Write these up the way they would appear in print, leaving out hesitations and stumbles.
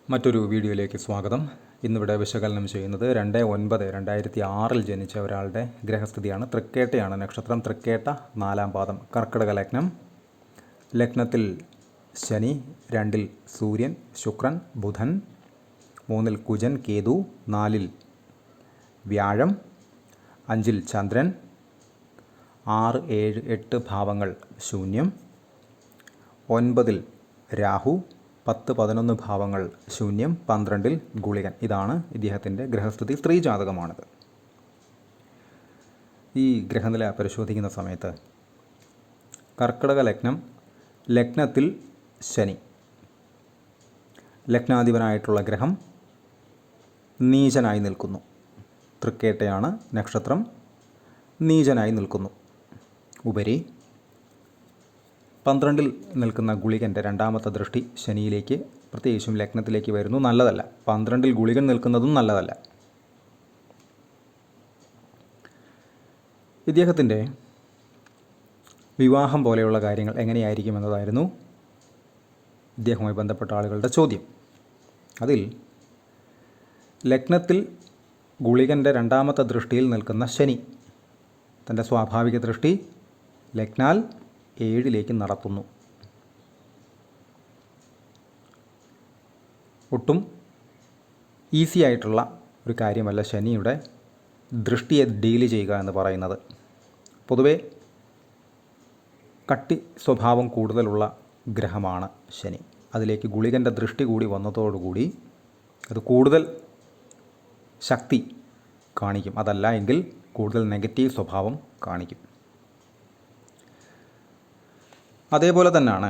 മറ്റൊരു വീഡിയോയിലേക്ക് സ്വാഗതം. ഇന്നിവിടെ വിശകലനം ചെയ്യുന്നത് 2/9/2006 ജനിച്ച ഒരാളുടെ ഗ്രഹസ്ഥിതിയാണ്. തൃക്കേട്ടയാണ് നക്ഷത്രം. തൃക്കേട്ട 4-ാം പാദം, കർക്കിടക ലഗ്നം. ലഗ്നത്തിൽ ശനി, 2-ൽ സൂര്യൻ, ശുക്രൻ, ബുധൻ, 3-ൽ കുജൻ, കേതു, 4-ൽ വ്യാഴം, 5-ൽ ചന്ദ്രൻ, 6, 7, 8 ഭാവങ്ങൾ ശൂന്യം, 9-ൽ രാഹു, 10, 11 ഭാവങ്ങൾ ശൂന്യം, 12-ൽ ഗുളികൻ. ഇതാണ് ഇദ്ദേഹത്തിൻ്റെ ഗ്രഹസ്ഥിതി. സ്ത്രീ ജാതകമാണിത്. ഈ ഗ്രഹനില പരിശോധിക്കുന്ന സമയത്ത് കർക്കിടക ലഗ്നം, ലഗ്നത്തിൽ ശനി, ലഗ്നാധിപനായിട്ടുള്ള ഗ്രഹം നീചനായി നിൽക്കുന്നു. തൃക്കേട്ടയാണ് നക്ഷത്രം, നീചനായി നിൽക്കുന്നു. ഉപരി 12-ൽ നിൽക്കുന്ന ഗുളികൻ്റെ 2ാമത്തെ ദൃഷ്ടി ശനിയിലേക്ക്, പ്രത്യേകിച്ചും ലഗ്നത്തിലേക്ക് വരുന്നു. നല്ലതല്ല. 12-ൽ ഗുളികൻ നിൽക്കുന്നതും നല്ലതല്ല. ഇദ്ദേഹത്തിൻ്റെ വിവാഹം പോലെയുള്ള കാര്യങ്ങൾ എങ്ങനെയായിരിക്കും എന്നതായിരുന്നു ഇദ്ദേഹവുമായി ബന്ധപ്പെട്ട ആളുകളുടെ ചോദ്യം. അതിൽ ലഗ്നത്തിൽ ഗുളികൻ്റെ 2ാമത്തെ ദൃഷ്ടിയിൽ നിൽക്കുന്ന ശനി തൻ്റെ സ്വാഭാവിക ദൃഷ്ടി ലഗ്നാൽ 7-ലേക്ക് നടത്തുന്നു. ഒട്ടും ഈസി ആയിട്ടുള്ള ഒരു കാര്യമല്ല ശനിയുടെ ദൃഷ്ടിയെ ഡീൽ ചെയ്യുക എന്ന് പറയുന്നത്. പൊതുവേ കട്ടി സ്വഭാവം കൂടുതലുള്ള ഗ്രഹമാണ് ശനി. അതിലേക്ക് ഗുളികൻ്റെ ദൃഷ്ടി കൂടി വന്നതോടുകൂടി അത് കൂടുതൽ ശക്തി കാണിക്കും. അതല്ല എങ്കിൽ കൂടുതൽ നെഗറ്റീവ് സ്വഭാവം കാണിക്കും. അതേപോലെ തന്നെയാണ്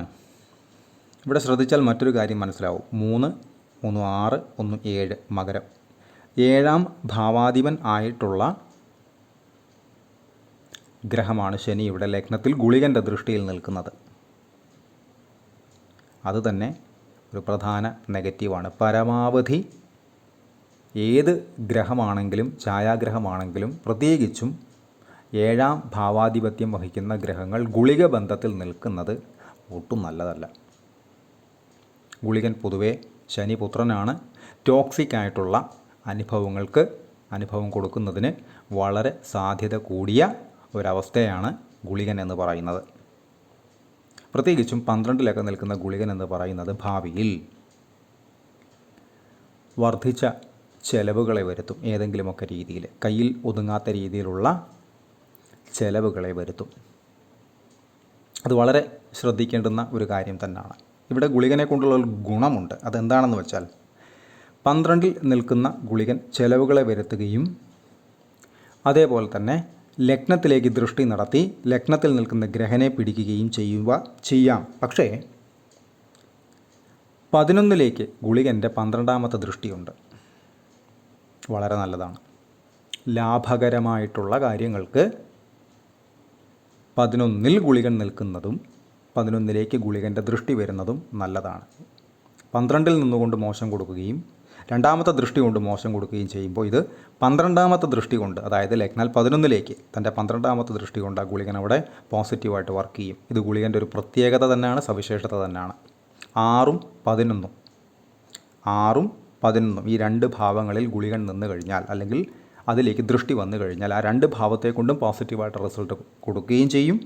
ഇവിടെ ശ്രദ്ധിച്ചാൽ മറ്റൊരു കാര്യം മനസ്സിലാവും. 3, 6, 1, 7 മകരം, 7ാം ഭാവാധിപൻ ആയിട്ടുള്ള ഗ്രഹമാണ് ശനി ഇവിടെ ലഗ്നത്തിൽ ഗുളികൻ്റെ ദൃഷ്ടിയിൽ നിൽക്കുന്നത്. അതുതന്നെ ഒരു പ്രധാന നെഗറ്റീവാണ്. പരമാവധി ഏത് ഗ്രഹമാണെങ്കിലും, ഛായാഗ്രഹമാണെങ്കിലും, പ്രത്യേകിച്ചും 7ാം ഭാവാധിപത്യം വഹിക്കുന്ന ഗ്രഹങ്ങൾ ഗുളിക ബന്ധത്തിൽ നിൽക്കുന്നത് ഒട്ടും നല്ലതല്ല. ഗുളികൻ പൊതുവെ ശനിപുത്രനാണ്. ടോക്സിക് ആയിട്ടുള്ള അനുഭവം കൊടുക്കുന്നതിന് വളരെ സാധ്യത കൂടിയ ഒരവസ്ഥയാണ് ഗുളികൻ എന്ന് പറയുന്നത്. പ്രത്യേകിച്ചും 12-ലൊക്കെ നിൽക്കുന്ന ഗുളികൻ എന്ന് പറയുന്നത് ഭാവിയിൽ വർദ്ധിച്ച ചെലവുകളെ വരുത്തും. ഏതെങ്കിലുമൊക്കെ രീതിയിൽ കയ്യിൽ ഒതുങ്ങാത്ത രീതിയിലുള്ള ചെലവുകളെ വരുത്തും. അത് വളരെ ശ്രദ്ധിക്കേണ്ടുന്ന ഒരു കാര്യം തന്നെയാണ്. ഇവിടെ ഗുളികനെ കൊണ്ടുള്ള ഒരു ഗുണമുണ്ട്. അതെന്താണെന്ന് വെച്ചാൽ 12-ൽ നിൽക്കുന്ന ഗുളികൻ ചെലവുകളെ വരുത്തുകയും അതേപോലെ തന്നെ ലഗ്നത്തിലേക്ക് ദൃഷ്ടി നടത്തി ലഗ്നത്തിൽ നിൽക്കുന്ന ഗ്രഹനെ പിടിക്കുകയും ചെയ്യാം. പക്ഷേ 11-ലേക്ക് ഗുളികൻ്റെ 12ാമത്തെ ദൃഷ്ടിയുണ്ട്. വളരെ നല്ലതാണ്. ലാഭകരമായിട്ടുള്ള കാര്യങ്ങൾക്ക് 11-ൽ ഗുളികൻ നിൽക്കുന്നതും 11-ലേക്ക് ഗുളികൻ്റെ ദൃഷ്ടി വരുന്നതും നല്ലതാണ്. 12-ൽ നിന്നുകൊണ്ട് മോശം കൊടുക്കുകയും 2ാമത്തെ ദൃഷ്ടി കൊണ്ട് മോശം കൊടുക്കുകയും ചെയ്യുമ്പോൾ ഇത് 12ാമത്തെ ദൃഷ്ടി കൊണ്ട്, അതായത് ലഗ്നാൽ 11-ലേക്ക് തൻ്റെ 12ാമത്തെ ദൃഷ്ടി കൊണ്ട് ആ ഗുളികൻ അവിടെ പോസിറ്റീവായിട്ട് വർക്ക് ചെയ്യും. ഇത് ഗുളികൻ്റെ ഒരു പ്രത്യേകത തന്നെയാണ്, സവിശേഷത തന്നെയാണ്. 6ഉം 11 ഈ 2 ഭാവങ്ങളിൽ ഗുളികൻ നിന്ന് കഴിഞ്ഞാൽ, അല്ലെങ്കിൽ അതിലേക്ക് ദൃഷ്ടി വന്നു കഴിഞ്ഞാൽ, ആ 2 ഭാവത്തെ കൊണ്ടും പോസിറ്റീവായിട്ട് റിസൾട്ട് കൊടുക്കുകയും ചെയ്യും.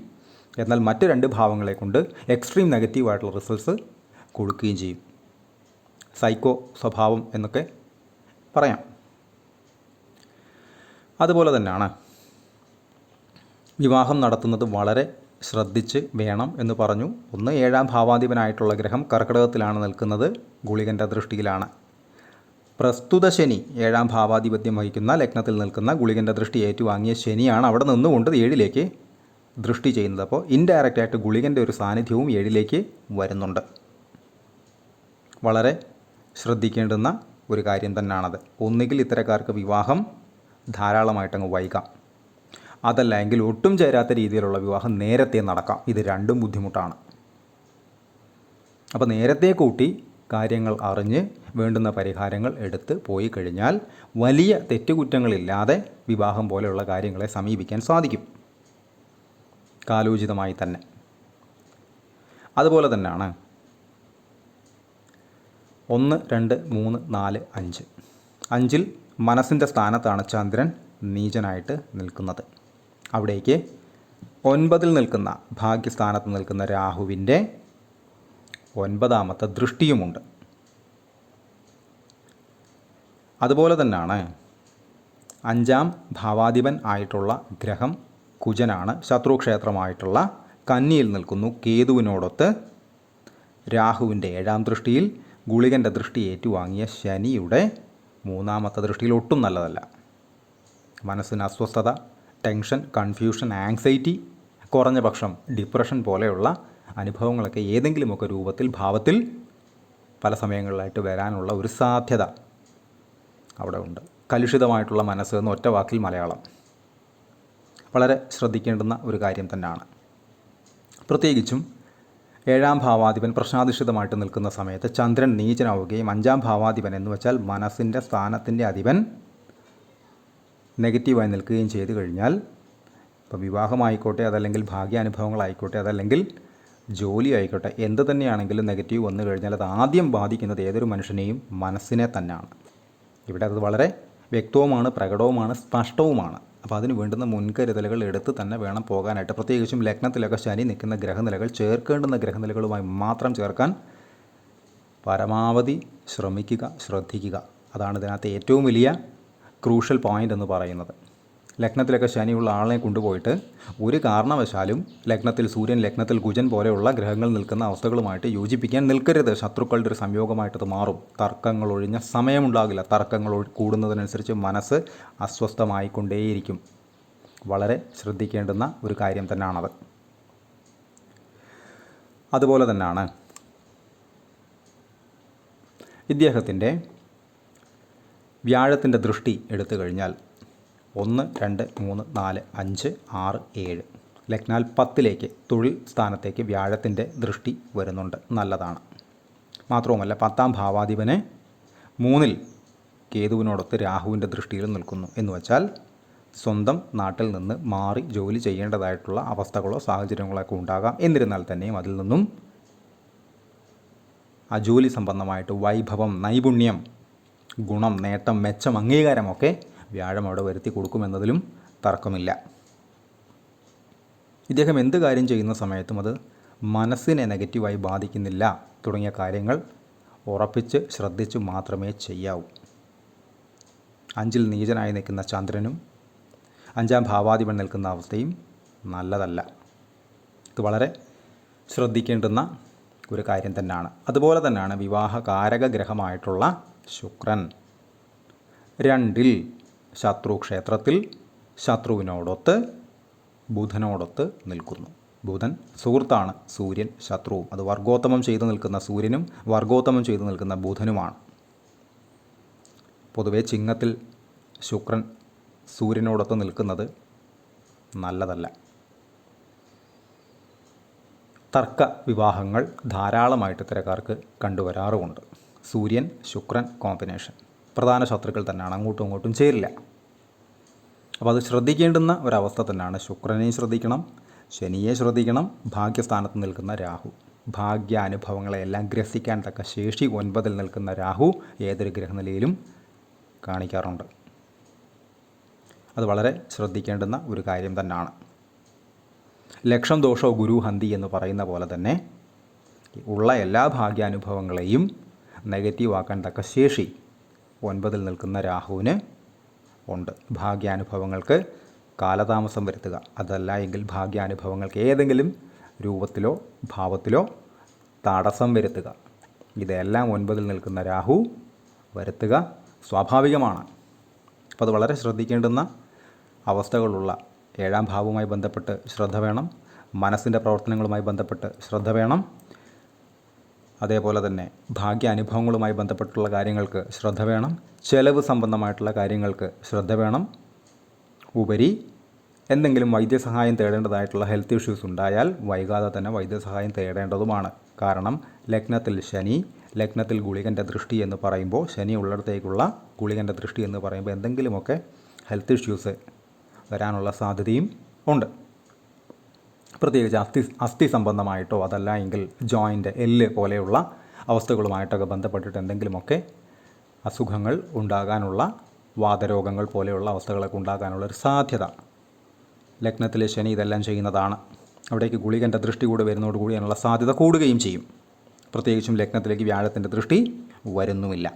എന്നാൽ മറ്റ് 2 ഭാവങ്ങളെ കൊണ്ട് എക്സ്ട്രീം നെഗറ്റീവായിട്ടുള്ള റിസൾട്ട്സ് കൊടുക്കുകയും ചെയ്യും. സൈക്കോ സ്വഭാവം എന്നൊക്കെ പറയാം. അതുപോലെ തന്നെയാണ് വിവാഹം നടത്തുന്നത് വളരെ ശ്രദ്ധിച്ച് വേണം എന്ന് പറഞ്ഞു. 7ാം ഭാവാധിപനായിട്ടുള്ള ഗ്രഹം കർക്കിടകത്തിലാണ് നിൽക്കുന്നത്, ഗുളികൻ്റെ ദൃഷ്ടിയിലാണ്. പ്രസ്തുത ശനി 7ാം ഭാവാധിപത്യം വഹിക്കുന്ന ലഗ്നത്തിൽ നിൽക്കുന്ന ഗുളികൻ്റെ ദൃഷ്ടി ഏറ്റുവാങ്ങിയ ശനിയാണ് അവിടെ നിന്നുകൊണ്ട് 7-ലേക്ക് ദൃഷ്ടി ചെയ്യുന്നത്. അപ്പോൾ ഇൻഡയറക്റ്റായിട്ട് ഗുളികൻ്റെ ഒരു സാന്നിധ്യവും 7-ലേക്ക് വരുന്നുണ്ട്. വളരെ ശ്രദ്ധിക്കേണ്ടുന്ന ഒരു കാര്യം തന്നെയാണത്. ഒന്നുകിൽ ഇത്തരക്കാർക്ക് വിവാഹം ധാരാളമായിട്ടങ്ങ് വൈകാം, അതല്ല എങ്കിൽ ഒട്ടും ചേരാത്ത രീതിയിലുള്ള വിവാഹം നേരത്തെ നടക്കാം. ഇത് രണ്ടും ബുദ്ധിമുട്ടാണ്. അപ്പോൾ നേരത്തെ കൂട്ടി കാര്യങ്ങൾ അറിഞ്ഞ് വേണ്ടുന്ന പരിഹാരങ്ങൾ എടുത്ത് പോയി കഴിഞ്ഞാൽ വലിയ തെറ്റുകുറ്റങ്ങളില്ലാതെ വിവാഹം പോലെയുള്ള കാര്യങ്ങളെ സമീപിക്കാൻ സാധിക്കും, കാലോചിതമായി തന്നെ. അതുപോലെ തന്നെയാണ് 1, 2, 3, 4, 5. 5-ൽ മനസ്സിൻ്റെ സ്ഥാനത്താണ് ചന്ദ്രൻ നീചനായിട്ട് നിൽക്കുന്നത്. അവിടേക്ക് 9-ൽ നിൽക്കുന്ന ഭാഗ്യസ്ഥാനത്ത് നിൽക്കുന്ന രാഹുവിൻ്റെ 9ാമത്തെ ദൃഷ്ടിയുമുണ്ട്. അതുപോലെ തന്നെയാണ് 5ാം ഭാവാധിപൻ ആയിട്ടുള്ള ഗ്രഹം കുജനാണ്. ശത്രുക്ഷേത്രമായിട്ടുള്ള കന്നിയിൽ നിൽക്കുന്നു. കേതുവിനോടൊത്ത് രാഹുവിൻ്റെ 7ാം ദൃഷ്ടിയിൽ ഗുളികൻ്റെ ദൃഷ്ടി ഏറ്റുവാങ്ങിയ ശനിയുടെ 3ാമത്തെ ദൃഷ്ടിയിൽ ഒട്ടും നല്ലതല്ല. മനസ്സിന് അസ്വസ്ഥത, ടെൻഷൻ, കൺഫ്യൂഷൻ, ആങ്സൈറ്റി, കുറഞ്ഞ പക്ഷം ഡിപ്രഷൻ പോലെയുള്ള അനുഭവങ്ങളൊക്കെ ഏതെങ്കിലുമൊക്കെ രൂപത്തിൽ ഭാവത്തിൽ പല സമയങ്ങളിലായിട്ട് വരാനുള്ള ഒരു സാധ്യത അവിടെ ഉണ്ട്. കലുഷിതമായിട്ടുള്ള മനസ്സ് എന്ന് ഒറ്റ വാക്കിൽ മലയാളം. വളരെ ശ്രദ്ധിക്കേണ്ടുന്ന ഒരു കാര്യം തന്നെയാണ്. പ്രത്യേകിച്ചും 7ാം ഭാവാധിപൻ പ്രശ്നാധിഷ്ഠിതമായിട്ട് നിൽക്കുന്ന സമയത്ത് ചന്ദ്രൻ നീചനാവുകയും 5ാം ഭാവാധിപൻ എന്ന് വെച്ചാൽ മനസ്സിൻ്റെ സ്ഥാനത്തിൻ്റെ അധിപൻ നെഗറ്റീവായി നിൽക്കുകയും ചെയ്തു കഴിഞ്ഞാൽ, ഇപ്പോൾ വിവാഹമായിക്കോട്ടെ, അതല്ലെങ്കിൽ ഭാഗ്യാനുഭവങ്ങളായിക്കോട്ടെ, അതല്ലെങ്കിൽ ജോലി ആയിക്കോട്ടെ, എന്ത് തന്നെയാണെങ്കിലും നെഗറ്റീവ് വന്നു കഴിഞ്ഞാൽ അത് ആദ്യം ബാധിക്കുന്നത് ഏതൊരു മനുഷ്യനെയും മനസ്സിനെ തന്നെയാണ്. ഇവിടെ അത് വളരെ വ്യക്തവുമാണ്, പ്രകടവുമാണ്, സ്പഷ്ടവുമാണ്. അപ്പോൾ അതിന് വേണ്ടുന്ന മുൻകരുതലുകൾ എടുത്ത് തന്നെ വേണം പോകാനായിട്ട്. പ്രത്യേകിച്ചും ലഗ്നത്തിലൊക്കെ ശനി നിൽക്കുന്ന ഗ്രഹനിലകൾ ചേർക്കേണ്ടുന്ന ഗ്രഹനിലകളുമായി മാത്രം ചേർക്കാൻ പരമാവധി ശ്രദ്ധിക്കുക. അതാണ് ഇതിനകത്ത് ഏറ്റവും വലിയ ക്രൂഷ്യൽ പോയിൻ്റ് എന്ന് പറയുന്നത്. ലഗ്നത്തിലൊക്കെ ശനിയുള്ള ആളെ കൊണ്ടുപോയിട്ട് ഒരു കാരണവശാലും ലഗ്നത്തിൽ സൂര്യൻ, ലഗ്നത്തിൽ കുജൻ പോലെയുള്ള ഗ്രഹങ്ങൾ നിൽക്കുന്ന അവസ്ഥകളുമായിട്ട് യോജിപ്പിക്കാൻ നിൽക്കരുത്. ശത്രുക്കളുടെ ഒരു സംയോഗമായിട്ടത് മാറും. തർക്കങ്ങൾ ഒഴിഞ്ഞ സമയമുണ്ടാകില്ല. തർക്കങ്ങൾ കൂടുന്നതിനനുസരിച്ച് മനസ്സ് അസ്വസ്ഥമായിക്കൊണ്ടേയിരിക്കും. വളരെ ശ്രദ്ധിക്കേണ്ടുന്ന ഒരു കാര്യം തന്നെയാണത്. അതുപോലെ തന്നെയാണ് ഇദ്ദേഹത്തിൻ്റെ വ്യാഴത്തിൻ്റെ ദൃഷ്ടി എടുത്തു കഴിഞ്ഞാൽ 1, 2, 3, 4, 5, 6, 7 ലഗ്നാൽ 10ലേക്ക് തൊഴിൽ സ്ഥാനത്തേക്ക് വ്യാഴത്തിൻ്റെ ദൃഷ്ടി വരുന്നുണ്ട്. നല്ലതാണ്. മാത്രവുമല്ല 10ാം ഭാവാധിപനെ 3-ൽ കേതുവിനോടൊത്ത് രാഹുവിൻ്റെ ദൃഷ്ടിയിൽ നിൽക്കുന്നു. എന്ന് വച്ചാൽ സ്വന്തം നാട്ടിൽ നിന്ന് മാറി ജോലി ചെയ്യേണ്ടതായിട്ടുള്ള അവസ്ഥകളോ സാഹചര്യങ്ങളൊക്കെ ഉണ്ടാകാം. എന്നിരുന്നാൽ തന്നെയും അതിൽ നിന്നും ആ ജോലി സംബന്ധമായിട്ട് വൈഭവം, നൈപുണ്യം, ഗുണം, നേട്ടം, മെച്ചം, അംഗീകാരമൊക്കെ വ്യാഴം അവിടെ വരുത്തി കൊടുക്കുമെന്നതിലും തർക്കമില്ല. ഇദ്ദേഹം എന്ത് കാര്യം ചെയ്യുന്ന സമയത്തും അത് മനസ്സിനെ നെഗറ്റീവായി ബാധിക്കുന്നില്ല തുടങ്ങിയ കാര്യങ്ങൾ ഉറപ്പിച്ച് ശ്രദ്ധിച്ച് മാത്രമേ ചെയ്യാവൂ. 5-ൽ നീചനായി നിൽക്കുന്ന ചന്ദ്രനും 5ാം ഭാവാധിപൻ നിൽക്കുന്ന അവസ്ഥയും നല്ലതല്ല. ഇത് വളരെ ശ്രദ്ധിക്കേണ്ടുന്ന ഒരു കാര്യം തന്നെയാണ്. അതുപോലെ തന്നെയാണ് വിവാഹകാരക ഗ്രഹമായിട്ടുള്ള ശുക്രൻ 2-ൽ ശത്രുക്ഷേത്രത്തിൽ ശത്രുവിനോടൊത്ത് ബുധനോടൊത്ത് നിൽക്കുന്നു. ബുധൻ സുഹൃത്താണ്, സൂര്യൻ ശത്രുവും. അത് വർഗോത്തമം ചെയ്തു നിൽക്കുന്ന സൂര്യനും വർഗോത്തമം ചെയ്തു നിൽക്കുന്ന ബുധനുമാണ്. പൊതുവേ ചിങ്ങത്തിൽ ശുക്രൻ സൂര്യനോടൊത്ത് നിൽക്കുന്നത് നല്ലതല്ല. തർക്ക വിവാഹങ്ങൾ ധാരാളമായിട്ട് ഇത്തരക്കാർക്ക് കണ്ടുവരാറുമുണ്ട്. സൂര്യൻ ശുക്രൻ കോമ്പിനേഷൻ പ്രധാന ശത്രുക്കൾ തന്നെയാണ്, അങ്ങോട്ടും ഇങ്ങോട്ടും ചേരില്ല. അപ്പോൾ അത് ശ്രദ്ധിക്കേണ്ടുന്ന ഒരവസ്ഥ തന്നെയാണ്. ശുക്രനെയും ശ്രദ്ധിക്കണം, ശനിയെ ശ്രദ്ധിക്കണം. ഭാഗ്യസ്ഥാനത്ത് നിൽക്കുന്ന രാഹു, ഭാഗ്യാനുഭവങ്ങളെല്ലാം ഗ്രസിക്കാൻ തക്ക ശേഷി 9-ൽ നിൽക്കുന്ന രാഹു ഏതൊരു ഗ്രഹനിലയിലും കാണിക്കാറുണ്ട്. അത് വളരെ ശ്രദ്ധിക്കേണ്ടുന്ന ഒരു കാര്യം തന്നെയാണ്. ലക്ഷം ദോഷോ ഗുരു ഹന്തി എന്ന് പറയുന്ന പോലെ തന്നെ ഉള്ള എല്ലാ ഭാഗ്യാനുഭവങ്ങളെയും നെഗറ്റീവാക്കാൻ തക്ക ശേഷി 9-ൽ നിൽക്കുന്ന രാഹുവിന് ഉണ്ട്. ഭാഗ്യാനുഭവങ്ങൾക്ക് കാലതാമസം വരുത്തുക, അതല്ല എങ്കിൽ ഭാഗ്യാനുഭവങ്ങൾക്ക് ഏതെങ്കിലും രൂപത്തിലോ ഭാവത്തിലോ തടസ്സം വരുത്തുക, ഇതെല്ലാം 9-ൽ നിൽക്കുന്ന രാഹു വരുത്തുക സ്വാഭാവികമാണ്. അപ്പോൾ അത് വളരെ ശ്രദ്ധിക്കേണ്ടുന്ന അവസ്ഥകളുള്ള 7ാം ഭാവവുമായി ബന്ധപ്പെട്ട് ശ്രദ്ധ വേണം. മനസ്സിൻ്റെ പ്രവർത്തനങ്ങളുമായി ബന്ധപ്പെട്ട് ശ്രദ്ധ വേണം. അതേപോലെ തന്നെ ഭാഗ്യാനുഭവങ്ങളുമായി ബന്ധപ്പെട്ടുള്ള കാര്യങ്ങൾക്ക് ശ്രദ്ധ വേണം. ചെലവ് സംബന്ധമായിട്ടുള്ള കാര്യങ്ങൾക്ക് ശ്രദ്ധ വേണം. ഉപരി എന്തെങ്കിലും വൈദ്യസഹായം തേടേണ്ടതായിട്ടുള്ള ഹെൽത്ത് ഇഷ്യൂസ് ഉണ്ടായാൽ വൈകാതെ തന്നെ വൈദ്യസഹായം തേടേണ്ടതുമാണ്. കാരണം ലഗ്നത്തിൽ ശനി, ലഗ്നത്തിൽ ഗുളികൻ്റെ ദൃഷ്ടി എന്ന് പറയുമ്പോൾ, ശനി ഉള്ളിടത്തേക്കുള്ള ഗുളികൻ്റെ ദൃഷ്ടി എന്ന് പറയുമ്പോൾ എന്തെങ്കിലുമൊക്കെ ഹെൽത്ത് ഇഷ്യൂസ് വരാനുള്ള സാധ്യതയും ഉണ്ട്. പ്രത്യേകിച്ച് അസ്ഥി സംബന്ധമായിട്ടോ അതല്ല എങ്കിൽ ജോയിൻ്റ്, എല്ല് പോലെയുള്ള അവസ്ഥകളുമായിട്ടൊക്കെ ബന്ധപ്പെട്ടിട്ട് എന്തെങ്കിലുമൊക്കെ അസുഖങ്ങൾ ഉണ്ടാകാനുള്ള, വാതരോഗങ്ങൾ പോലെയുള്ള അവസ്ഥകളൊക്കെ ഉണ്ടാകാനുള്ള ഒരു സാധ്യത, ലഗ്നത്തിലെ ശനി ഇതെല്ലാം ചെയ്യുന്നതാണ്. അവിടേക്ക് ഗുളികൻ്റെ ദൃഷ്ടി കൂടെ വരുന്നതോടുകൂടി അതിനുള്ള സാധ്യത കൂടുകയും ചെയ്യും. പ്രത്യേകിച്ചും ലഗ്നത്തിലേക്ക് വ്യാഴത്തിൻ്റെ ദൃഷ്ടി വരുന്നുമില്ല.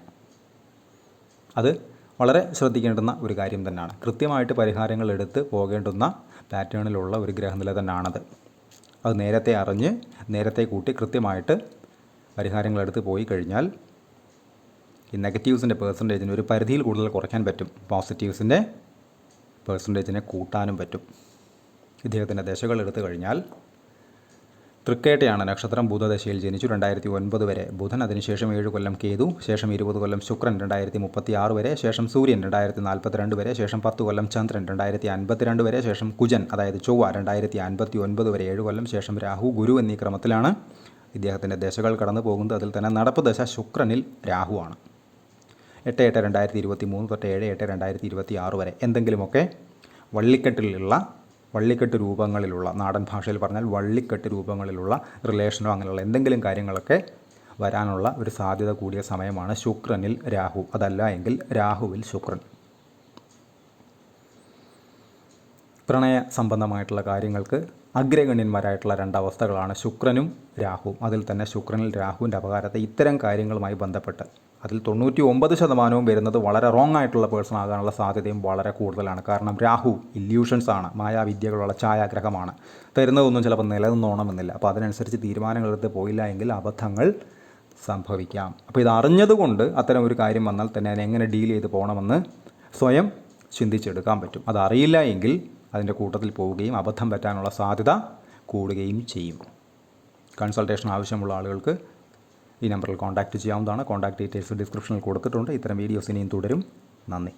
അത് വളരെ ശ്രദ്ധിക്കേണ്ടുന്ന ഒരു കാര്യം തന്നെയാണ്. കൃത്യമായിട്ട് പരിഹാരങ്ങൾ എടുത്ത് പോകേണ്ടുന്ന പാറ്റേണിലുള്ള ഒരു ഗ്രഹനില തന്നെയാണത്. അത് നേരത്തെ അറിഞ്ഞ് നേരത്തെ കൂട്ടി കൃത്യമായിട്ട് പരിഹാരങ്ങൾ എടുത്ത് പോയി കഴിഞ്ഞാൽ ഈ നെഗറ്റീവ്സിൻ്റെ പേഴ്സൻറ്റേജിന് ഒരു പരിധിയിൽ കൂടുതൽ കുറയ്ക്കാൻ പറ്റും, പോസിറ്റീവ്സിൻ്റെ പേഴ്സൻറ്റേജിനെ കൂട്ടാനും പറ്റും. ഇദ്ദേഹത്തിൻ്റെ ദശകൾ എടുത്തു കഴിഞ്ഞാൽ തൃക്കേട്ടയാണ് നക്ഷത്രം, ബുധദശയിൽ ജനിച്ചു 2009 വരെ ബുധൻ, അതിനുശേഷം 7 കൊല്ലം കേതു, ശേഷം 20 കൊല്ലം ശുക്രൻ 2036 വരെ, ശേഷം സൂര്യൻ 2042 വരെ, ശേഷം 10 കൊല്ലം ചന്ദ്രൻ 2052 വരെ, ശേഷം കുജൻ അതായത് ചൊവ്വ 2059 വരെ 7 കൊല്ലം, ശേഷം രാഹു, ഗുരു എന്നീ ക്രമത്തിലാണ് ഇദ്ദേഹത്തിൻ്റെ ദശകൾ കടന്നു പോകുന്നത്. അതിൽ തന്നെ നടപ്പ് ദശ ശുക്രനിൽ രാഹുവാണ്. 8/8/2023 തൊട്ട് 7/8/2026 വരെ എന്തെങ്കിലുമൊക്കെ വള്ളിക്കെട്ട് രൂപങ്ങളിലുള്ള, നാടൻ ഭാഷയിൽ പറഞ്ഞാൽ വള്ളിക്കെട്ട് രൂപങ്ങളിലുള്ള റിലേഷനോ അങ്ങനെയുള്ള എന്തെങ്കിലും കാര്യങ്ങളൊക്കെ വരാനുള്ള ഒരു സാധ്യത കൂടിയ സമയമാണ് ശുക്രനിൽ രാഹു. അതല്ല എങ്കിൽ രാഹുവിൽ ശുക്രൻ. പ്രണയ സംബന്ധമായിട്ടുള്ള കാര്യങ്ങൾക്ക് അഗ്രഗണ്യന്മാരായിട്ടുള്ള രണ്ടവസ്ഥകളാണ് ശുക്രനും രാഹുവും. അതിൽ തന്നെ ശുക്രനിൽ രാഹുവിൻ്റെ അപകാരത്തെ ഇത്തരം കാര്യങ്ങളുമായി ബന്ധപ്പെട്ട് അതിൽ 99% വരുന്നത് വളരെ റോങ് ആയിട്ടുള്ള പേഴ്സൺ ആകാനുള്ള സാധ്യതയും വളരെ കൂടുതലാണ്. കാരണം രാഹു ഇല്യൂഷൻസ് ആണ്, മായാവിദ്യകളുള്ള ഛായാഗ്രഹമാണ്. തരുന്നതൊന്നും ചിലപ്പോൾ നിലനിന്നോണമെന്നില്ല. അപ്പോൾ അതിനനുസരിച്ച് തീരുമാനങ്ങളെടുത്ത് പോയില്ല എങ്കിൽ അബദ്ധങ്ങൾ സംഭവിക്കാം. അപ്പോൾ ഇത് അറിഞ്ഞതുകൊണ്ട് അത്തരം ഒരു കാര്യം വന്നാൽ തന്നെ അതിനെങ്ങനെ ഡീൽ ചെയ്ത് പോകണമെന്ന് സ്വയം ചിന്തിച്ചെടുക്കാൻ പറ്റും. അതറിയില്ല എങ്കിൽ അതിൻ്റെ കൂട്ടത്തിൽ പോവുകയും അബദ്ധം പറ്റാനുള്ള സാധ്യത കൂടുകയും ചെയ്യും. കൺസൾട്ടേഷൻ ആവശ്യമുള്ള ആളുകൾക്ക് ഈ നമ്പറിൽ കോൺടാക്റ്റ് ചെയ്യാവുന്നതാണ്. കോൺടാക്റ്റ് ഡീറ്റെയിൽസ് ഡിസ്ക്രിപ്ഷനിൽ കൊടുത്തിട്ടുണ്ട്. ഇത്തരം വീഡിയോസ് ഇനിയും തുടരും. നന്ദി.